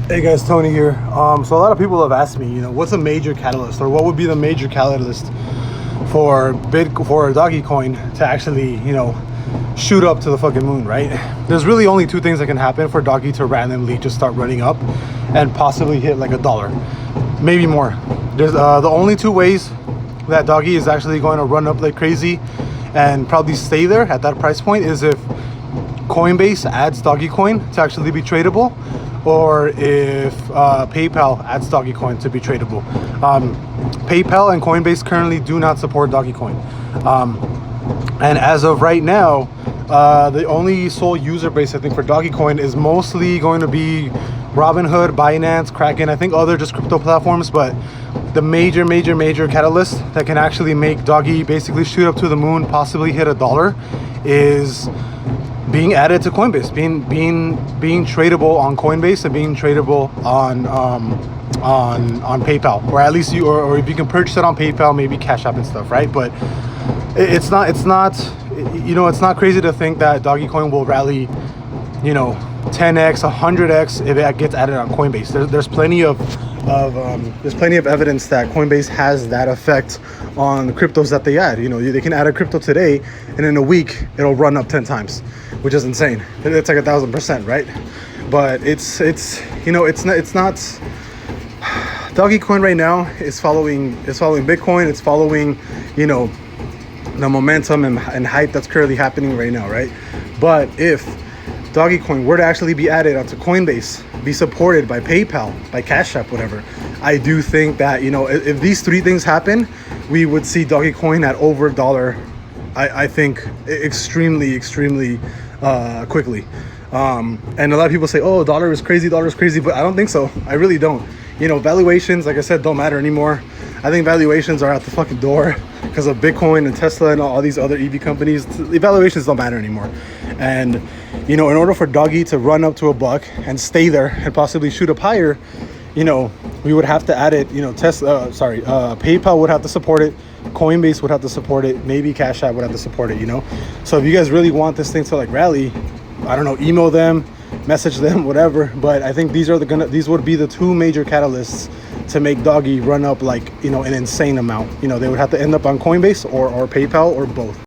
Hey guys, Tony here. So a lot of people have asked me, what's a major catalyst, or what would be the major catalyst for DogeCoin to actually, shoot up to the fucking moon, right? There's really only two things that can happen for Doggy to randomly just start running up and possibly hit like $1, maybe more. There's the only two ways that Doggy is actually going to run up like crazy and probably stay there at that price point is if Coinbase adds DogeCoin to actually be tradable, or if PayPal adds DogeCoin to be tradable. PayPal and Coinbase currently do not support DogeCoin. And as of right now, the only sole user base I think for DogeCoin is mostly going to be Robinhood, Binance, Kraken, I think other just crypto platforms. But the major catalyst that can actually make Doggy basically shoot up to the moon, possibly hit $1, is being added to Coinbase, being tradable on Coinbase and being tradable on PayPal, or at least or if you can purchase it on PayPal, maybe Cash App and stuff, right? But it's not crazy to think that DogeCoin will rally 10x, 100x if it gets added on Coinbase. There's plenty of evidence that Coinbase has that effect on the cryptos that they add. They can add a crypto today, and in a week it'll run up 10 times, which is insane. It's like 1,000%, right? But it's not. DogeCoin right now is following Bitcoin. It's following the momentum and hype that's currently happening right now, right? But if DogeCoin were to actually be added onto Coinbase, be supported by PayPal, by Cash App, whatever, I do think that if these three things happen, we would see DogeCoin at over $1. I think extremely quickly. And a lot of people say, oh, dollar is crazy, but I don't think so. I really don't. Valuations, like I said, don't matter anymore. I think valuations are at the fucking door because of Bitcoin and Tesla and all these other EV companies. The valuations don't matter anymore. And in order for Doggy to run up to $1 and stay there and possibly shoot up higher, we would have to add it. PayPal would have to support it. Coinbase would have to support it. Maybe Cash App would have to support it. So if you guys really want this thing to like rally, I don't know, email them, message them, whatever. But I think these would be the two major catalysts to make Doggy run up like an insane amount. They would have to end up on Coinbase or PayPal or both.